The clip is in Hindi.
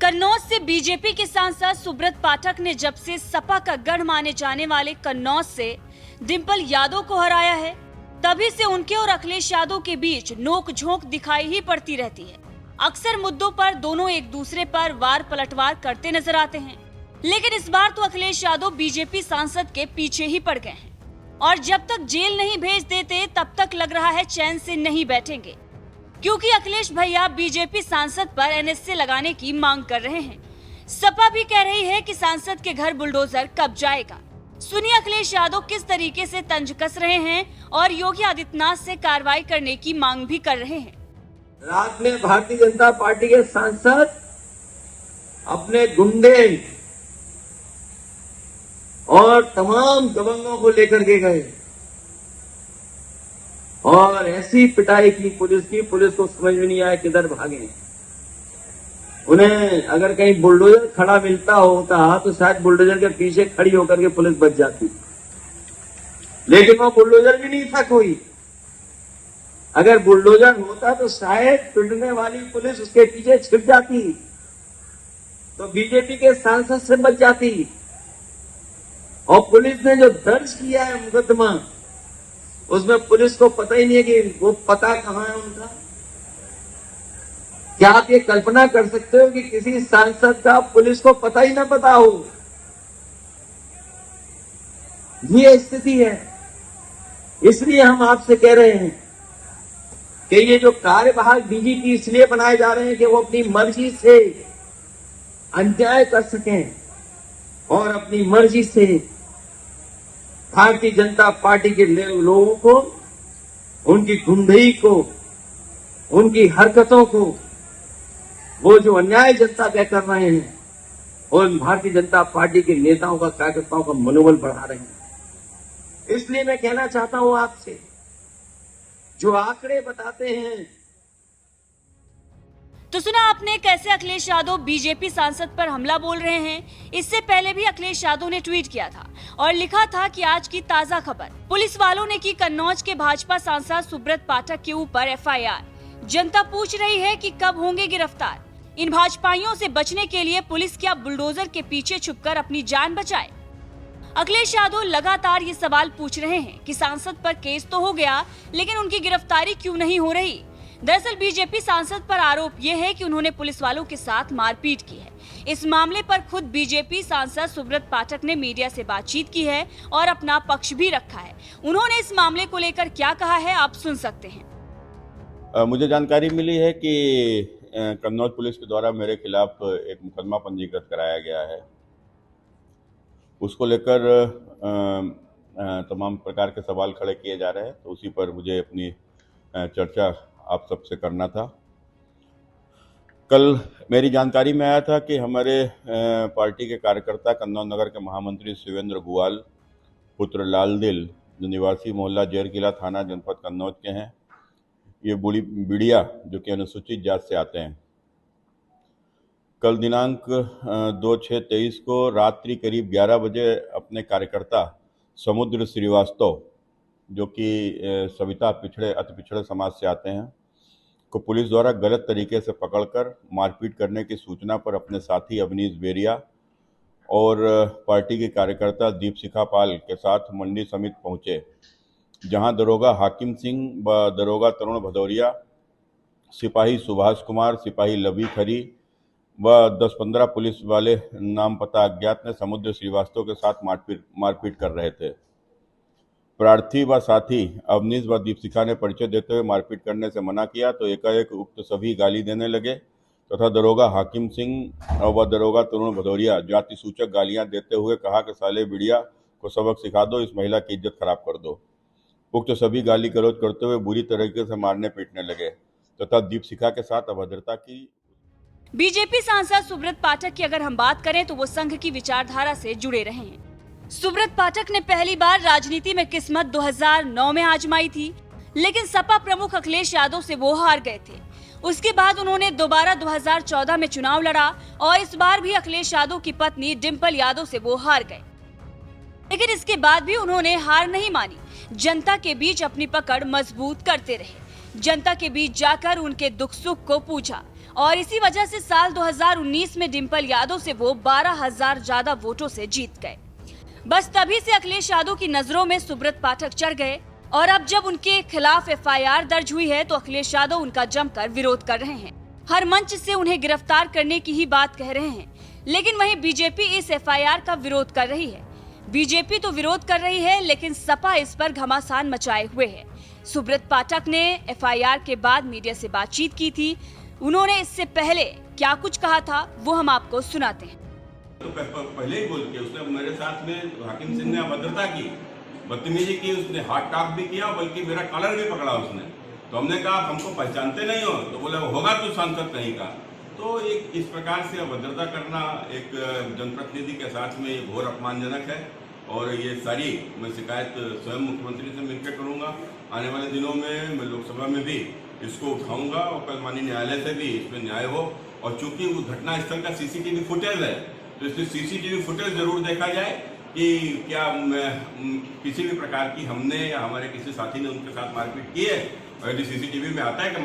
कन्नौज से बीजेपी के सांसद सुब्रत पाठक ने जब से सपा का गढ़ माने जाने वाले कन्नौज से डिंपल यादव को हराया है, तभी से उनके और अखिलेश यादव के बीच नोक-झोंक दिखाई ही पड़ती रहती है। अक्सर मुद्दों पर दोनों एक दूसरे पर वार पलटवार करते नजर आते हैं, लेकिन इस बार तो अखिलेश यादव बीजेपी सांसद के पीछे ही पड़ गए हैं और जब तक जेल नहीं भेज देते तब तक लग रहा है चैन से नहीं बैठेंगे, क्योंकि अखिलेश भैया बीजेपी सांसद पर एनएसए लगाने की मांग कर रहे हैं। सपा भी कह रही है कि सांसद के घर बुलडोजर कब जाएगा। सुनिए अखिलेश यादव किस तरीके से तंज कस रहे हैं और योगी आदित्यनाथ से कार्रवाई करने की मांग भी कर रहे हैं। रात में भारतीय जनता पार्टी के सांसद अपने गुंडे और तमाम दबंगों को लेकर के गए और ऐसी पिटाई की पुलिस को समझ में नहीं आया किधर भागे। उन्हें अगर कहीं बुलडोजर खड़ा मिलता होता तो शायद बुलडोजर के पीछे खड़ी होकर के पुलिस बच जाती, लेकिन वो बुलडोजर भी नहीं था कोई। अगर बुलडोजर होता तो शायद पिटने वाली पुलिस उसके पीछे छिप जाती तो बीजेपी के सांसद से बच जाती। और पुलिस ने जो दर्ज किया है मुकदमा, उसमें पुलिस को पता ही नहीं है कि वो पता कहां है उनका। क्या आप ये कल्पना कर सकते हो कि किसी सांसद का पुलिस को पता ही ना पता हो? ये स्थिति है। इसलिए हम आपसे कह रहे हैं कि ये जो कार्यवाहक डीजीपी इसलिए बनाए जा रहे हैं कि वो अपनी मर्जी से अन्याय कर सकें और अपनी मर्जी से भारतीय जनता पार्टी के लोगों को, उनकी गुंडई को, उनकी हरकतों को, वो जो अन्याय जनता तय कर रहे हैं और भारतीय जनता पार्टी के नेताओं का, कार्यकर्ताओं का मनोबल बढ़ा रहे हैं। इसलिए मैं कहना चाहता हूं आपसे, जो आंकड़े बताते हैं। तो सुना आपने कैसे अखिलेश यादव बीजेपी सांसद पर हमला बोल रहे हैं। इससे पहले भी अखिलेश यादव ने ट्वीट किया था और लिखा था कि आज की ताजा खबर, पुलिस वालों ने की कन्नौज के भाजपा सांसद सुब्रत पाठक के ऊपर एफआईआर। जनता पूछ रही है कि कब होंगे गिरफ्तार। इन भाजपाइयों से बचने के लिए पुलिस क्या बुलडोजर के पीछे छुपकर अपनी जान बचाए? अखिलेश यादव लगातार ये सवाल पूछ रहे हैं कि सांसद पर केस तो हो गया, लेकिन उनकी गिरफ्तारी क्यों नहीं हो रही। दरअसल बीजेपी सांसद पर आरोप यह है कि उन्होंने पुलिस वालों के साथ मारपीट की है। इस मामले पर खुद बीजेपी सांसद सुब्रत पाठक ने मीडिया से बातचीत की है और अपना पक्ष भी रखा है। उन्होंने इस मामले को लेकर क्या कहा है, आप सुन सकते हैं। मुझे जानकारी मिली है कि कन्नौज पुलिस के द्वारा मेरे खिलाफ एक मुकदमा पंजीकृत कराया गया है। उसको लेकर तमाम प्रकार के सवाल खड़े किए जा रहे हैं, तो उसी पर मुझे अपनी चर्चा आप सबसे करना था। कल मेरी जानकारी में आया था कि हमारे पार्टी के कार्यकर्ता कन्नौज नगर के महामंत्री शिवेंद्र गुआल पुत्र लाल दिल, जो निवासी मोहल्ला जेर किला थाना जनपद कन्नौज के हैं, ये बिड़िया जो कि अनुसूचित जाति से आते हैं, कल दिनांक 2/6/23 को रात्रि करीब 11 बजे अपने कार्यकर्ता समुद्र श्रीवास्तव, जो कि सविता अति पिछड़े समाज से आते हैं, को पुलिस द्वारा गलत तरीके से पकड़कर मारपीट करने की सूचना पर अपने साथी अवनीश बेरिया और पार्टी के कार्यकर्ता दीपशिखा पाल के साथ मंडी समिति पहुंचे, जहां दरोगा हाकिम सिंह व दरोगा तरुण भदौरिया, सिपाही सुभाष कुमार, सिपाही लवी खरी व 10-15 पुलिस वाले नाम पता अज्ञात ने समुद्र श्रीवास्तव के साथ मारपीट कर रहे थे। प्रार्थी व साथी अवनीश व दीपशिखा ने परिचय देते हुए मारपीट करने से मना किया तो एकाएक उक्त सभी गाली देने लगे तथा दरोगा हाकिम सिंह व दरोगा तरुण भदौरिया जाति सूचक गालियां देते हुए कहा कि साले बिड़िया को सबक सिखा दो, इस महिला की इज्जत खराब कर दो। उक्त सभी गाली गलौज करते हुए बुरी तरीके से मारने पीटने लगे तथा दीपशिखा के साथ अभद्रता की। बीजेपी सांसद सुब्रत पाठक की अगर हम बात करें तो वो संघ की विचारधारा से जुड़े रहे हैं। सुब्रत पाठक ने पहली बार राजनीति में किस्मत 2009 में आजमाई थी, लेकिन सपा प्रमुख अखिलेश यादव से वो हार गए थे। उसके बाद उन्होंने दोबारा 2014 में चुनाव लड़ा और इस बार भी अखिलेश यादव की पत्नी डिंपल यादव से वो हार गए, लेकिन इसके बाद भी उन्होंने हार नहीं मानी। जनता के बीच अपनी पकड़ मजबूत करते रहे, जनता के बीच जाकर उनके दुख सुख को पूछा और इसी वजह से साल 2019 में डिंपल यादव से वो 12,000 ज्यादा वोटों से जीत गए। बस तभी से अखिलेश यादव की नजरों में सुब्रत पाठक चढ़ गए और अब जब उनके खिलाफ FIR दर्ज हुई है तो अखिलेश यादव उनका जमकर विरोध कर रहे हैं। हर मंच से उन्हें गिरफ्तार करने की ही बात कह रहे हैं, लेकिन वहीं बीजेपी इस FIR का विरोध कर रही है। बीजेपी तो विरोध कर रही है, लेकिन सपा इस पर घमासान मचाए हुए है। सुब्रत पाठक ने FIR के बाद मीडिया से बातचीत की थी। उन्होंने इससे पहले क्या कुछ कहा था वो हम आपको सुनाते हैं। तो पहले ही बोल के उसने मेरे साथ में हाकिम सिंह ने अभद्रता की, बदतमीजी की, उसने हाथ टॉक भी किया, बल्कि मेरा कॉलर भी पकड़ा उसने। तो हमने कहा हमको पहचानते नहीं हो, तो बोले होगा तो सांसद कहीं का। तो एक इस प्रकार से अभद्रता करना एक जनप्रतिनिधि के साथ में ये घोर अपमानजनक है और ये सारी मैं शिकायत स्वयं मुख्यमंत्री से मिलकर करूंगा। आने वाले दिनों में मैं लोकसभा में भी इसको उठाऊंगा और कल माननीय न्यायालय से भी इसमें न्याय हो। और चूंकि वो घटना स्थल का CCTV फुटेज है, तो इसमें CCTV फुटेज जरूर देखा जाए कि क्या किसी भी प्रकार की हमने या हमारे किसी साथी ने उनके साथ मारपीट की है, और यदि CCTV में आता है कि